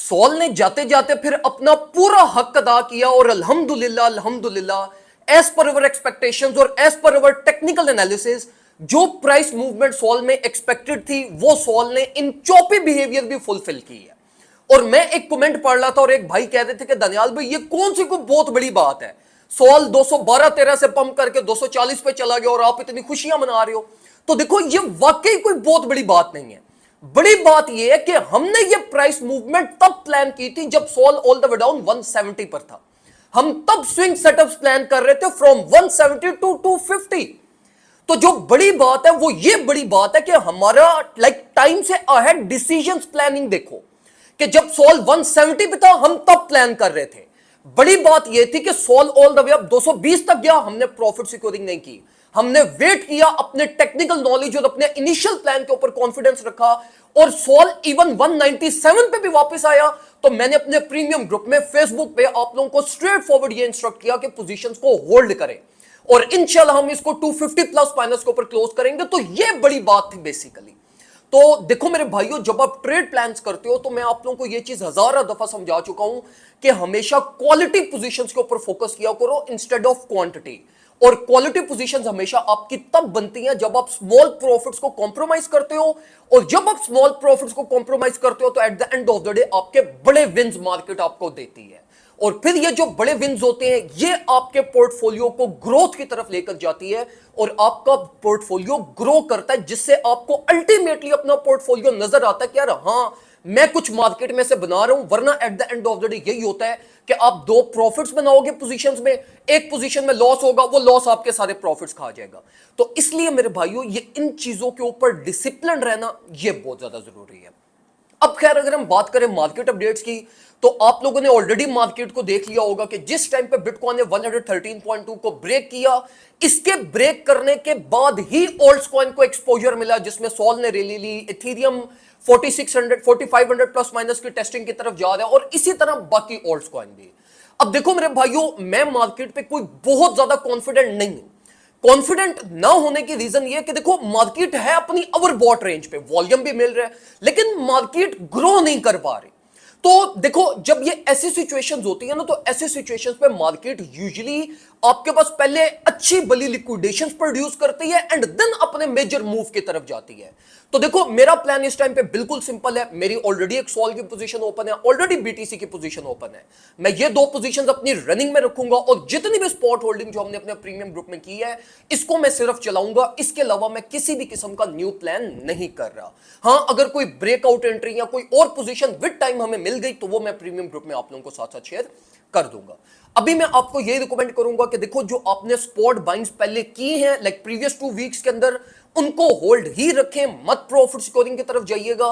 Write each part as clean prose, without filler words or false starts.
Sol ने जाते जाते फिर अपना पूरा हक अदा किया और अल्हम्दुलिल्लाह अल्हम्दुलिल्लाह एज पर अवर एक्सपेक्टेशंस और एज पर अवर टेक्निकल एनालिसिस जो प्राइस मूवमेंट सॉल में एक्सपेक्टेड थी वो सॉल ने इन चॉपी बिहेवियर भी फुलफिल की है। और मैं एक कमेंट पढ़ रहा था और एक भाई कह रहे थे कि दनियाल भाई ये कौन सी कोई बहुत बड़ी बात है, सॉल 212-13 से पंप करके 240 पे चला गया और आप इतनी खुशियां मना रहे हो। तो देखो ये वाकई कोई बहुत बड़ी बात नहीं है। बड़ी बात यह है कि हमने ये प्राइस मूवमेंट तब प्लान की थी जब saw all the way down 170 पर था। हम तब स्विंग सेटअप्स प्लान कर रहे थे फ्रॉम 170 टू 250। तो जो बड़ी बात है वो ये बड़ी बात है कि हमारा टाइम से अहेड डिसीजंस प्लानिंग देखो कि जब सॉल 170 पे था हम तब प्लान कर रहे थे। बड़ी बात यह थी कि saw all the way up 220 तक गया, हमने प्रॉफिट सिक्योरिंग नहीं की, हमने वेट किया, अपने टेक्निकल नॉलेज और अपने इनिशियल प्लान के ऊपर कॉन्फिडेंस रखा और सॉल इवन 197 पे भी वापस आया तो मैंने अपने प्रीमियम ग्रुप में फेसबुक पे आप लोगों को स्ट्रेट फॉरवर्ड ये इंस्ट्रक्ट किया कि पोजीशंस को होल्ड करें और इंशाल्लाह हम इसको 250 प्लस माइनस के ऊपर क्लोज करेंगे। तो ये बड़ी बात थी बेसिकली। तो देखो मेरे भाइयों, जब आप ट्रेड प्लान्स करते हो तो मैं आप लोगों को यह चीज हजारों दफा समझा चुका हूं कि हमेशा क्वालिटी पोजीशंस के ऊपर फोकस किया करो इंस्टेड ऑफ क्वांटिटी। और क्वालिटी पोजीशंस हमेशा आपकी तब बनती हैं जब आप स्मॉल प्रॉफिट्स को कॉम्प्रोमाइज करते हो, और जब आप स्मॉल प्रॉफिट्स को कॉम्प्रोमाइज करते हो तो at the end of the day आपके बड़े विन्स मार्केट आपको देती है। और फिर ये जो बड़े विन्स होते हैं ये आपके पोर्टफोलियो को ग्रोथ की तरफ लेकर जाती है और आपका पोर्टफोलियो ग्रो करता है, जिससे आपको अल्टीमेटली अपना पोर्टफोलियो नजर आता है कि यार हां मैं कुछ मार्केट में से बना रहा हूं। वरना at the end of the day यही होता है कि आप दो प्रॉफिट्स बनाओगे पोजीशंस में, एक पोजीशन में लॉस होगा, वो लॉस आपके सारे प्रॉफिट्स खा जाएगा। तो इसलिए मेरे भाइयों ये इन चीजों के ऊपर डिसिप्लिन रहना ये बहुत ज्यादा जरूरी है। अब खैर अगर हम बात करें मार्केट अपडेट्स की तो आप लोगों ने ऑलरेडी मार्केट को देख लिया होगा कि जिस टाइम पे बिटकॉइन ने 113.2 को ब्रेक किया, इसके ब्रेक करने के बाद ही ऑल्ट्स कॉइन को एक्सपोजर मिला, जिसमें सॉल ने रैली ली, इथेरियम 4600 4500 प्लस माइनस की टेस्टिंग की तरफ जा रहा है और इसी तरह बाकी ऑल्ट्स कॉइन भी। अब देखो मेरे भाइयों, मैं मार्केट पे कोई बहुत ज्यादा कॉन्फिडेंट नहीं हूं। कॉन्फिडेंट ना होने की रीजन ये कि देखो मार्केट है अपनी ओवरबॉट रेंज पे, वॉल्यूम भी मिल रहा है लेकिन मार्केट ग्रो नहीं कर पा रही। तो देखो जब ये ऐसी सिचुएशंस होती है ना तो ऐसी सिचुएशंस पे मार्केट यूजुअली आपके पास पहले अच्छी बली लिक्विडेशंस प्रोड्यूस करती है एंड देन अपने मेजर मूव की तरफ जाती है। तो देखो मेरा प्लान इस टाइम पे बिल्कुल सिंपल है। मेरी ऑलरेडी एक सॉल की पोजीशन ओपन है, ऑलरेडी बीटीसी की पोजीशन ओपन है। मैं ये दो पोजीशंस अपनी रनिंग में रखूंगा और जितनी भी स्पॉट होल्डिंग जो हमने अपने प्रीमियम ग्रुप में की है इसको मैं सिर्फ चलाऊंगा। इसके अलावा मैं किसी भी किस्म का न्यू प्लान नहीं कर रहा। हां अगर कोई ब्रेकआउट एंट्री या कोई और पोजीशन विद टाइम हमें मिल गई तो वो मैं प्रीमियम ग्रुप में आप लोगों को साथ साथ शेयर कर दूंगा। अभी मैं आपको यही रिकमेंड करूंगा कि देखो जो आपने स्पॉट बाइंग्स पहले की हैं लाइक प्रीवियस 2 वीक्स के अंदर, उनको होल्ड ही रखें, मत प्रॉफिट स्कोरिंग की तरफ जाइएगा।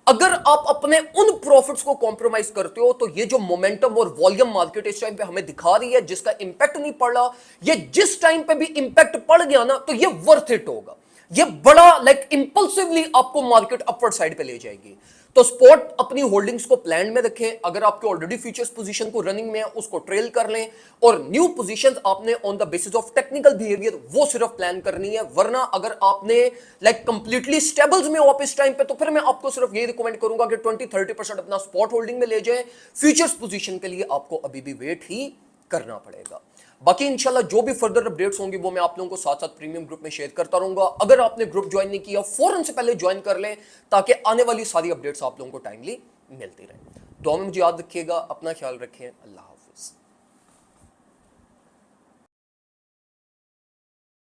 अगर आप अपने उन प्रॉफिट्स को कॉम्प्रोमाइज करते हो तो ये जो मोमेंटम और वॉल्यूम मार्केट इस टाइम पे हमें दिखा रही है जिसका इंपैक्ट नहीं पड़ रहा, ये जिस टाइम पे भी इंपैक्ट पड़ गया ना तो ये वर्थ इट होगा। ये बड़ा इंपल्सिवली आपको मार्केट अपवर्ड साइड पे ले जाएगी। तो स्पॉट अपनी होल्डिंग्स को प्लान में रखें। अगर आपके ऑलरेडी फ्यूचर्स पोजीशन को रनिंग में है उसको ट्रेल कर लें और न्यू पोजीशंस आपने on the basis of technical behaviour वो सिर्फ प्लान करनी है। वरना अगर आपने कंप्लीटली स्टेबल्स में हो आप इस टाइम पे तो फिर मैं आपको सिर्फ ये रिकमेंड करूंगा कि 20-30% अपना स्पॉट होल्डिंग में ले जाए। फ्यूचर्स पोजीशन के लिए आपको अभी भी वेट ही करना पड़ेगा। बाकी इंशाल्लाह जो भी फर्दर अपडेट्स होंगी वो मैं आप लोगों को साथ साथ प्रीमियम ग्रुप में शेयर करता रहूंगा। अगर आपने ग्रुप ज्वाइन नहीं किया फौरन से पहले ज्वाइन कर लें ताकि आने वाली सारी अपडेट्स आप लोगों को टाइमली मिलती रहे। दुआ में मुझे याद रखिएगा, अपना ख्याल रखें। अल्लाह।